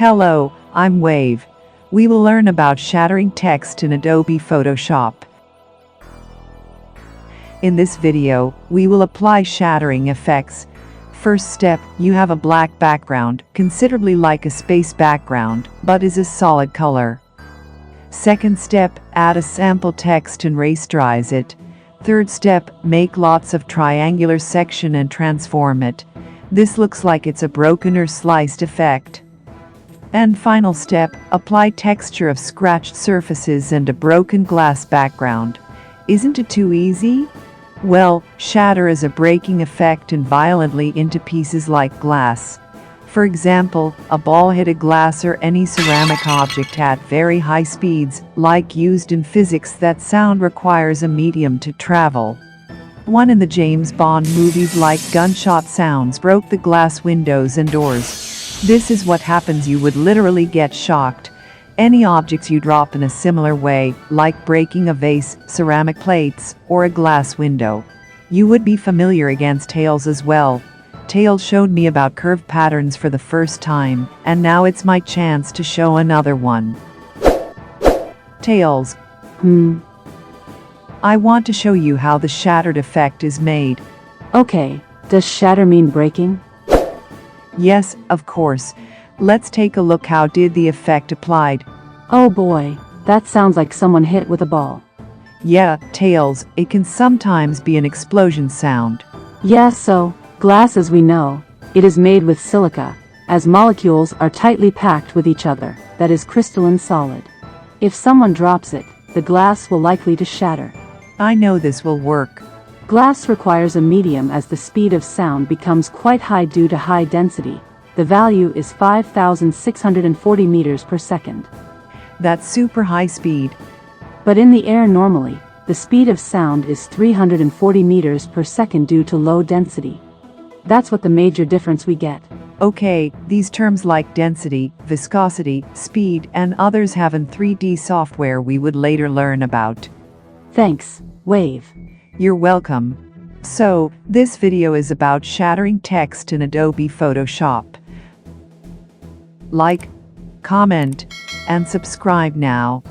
Hello, I'm Wave. We will learn about shattering text in Adobe Photoshop. In this video, we will apply shattering effects. First step, you have a black background, considerably like a space background, but is a solid color. Second step, add a sample text and rasterize it. Third step, make lots of triangular section and transform it. This looks like it's a broken or sliced effect. And final step, apply texture of scratched surfaces and a broken glass background. Isn't it too easy? Well, shatter is a breaking effect and violently into pieces like glass. For example, a ball hit a glass or any ceramic object at very high speeds, like used in physics. That sound requires a medium to travel. One in the James Bond movies, like gunshot sounds, broke the glass windows and doors. This is what happens. You would literally get shocked. Any objects you drop in a similar way, like breaking a vase, ceramic plates, or a glass window. You would be familiar against tails as well. Tails showed me about curve patterns for the first time, and now it's my chance to show another one. Tails. I want to show you how the shattered effect is made. Okay, does shatter mean breaking? Yes, of course. Let's take a look. How did the effect applied? Oh boy, that sounds like someone hit with a ball. Yeah, tails. It can sometimes be an explosion sound. Yeah, so, glass, as we know, it is made with silica, as molecules are tightly packed with each other, that is crystalline solid. If someone drops it, the glass will likely to shatter. I know this will work. Glass requires a medium as the speed of sound becomes quite high due to high density. The value is 5,640 meters per second. That's super high speed. But in the air normally, the speed of sound is 340 meters per second due to low density. That's what the major difference we get. Okay, these terms like density, viscosity, speed, and others have in 3D software we would later learn about. Thanks, Wave. You're welcome. So, this video is about shattering text in Adobe Photoshop. Like, comment, and subscribe now.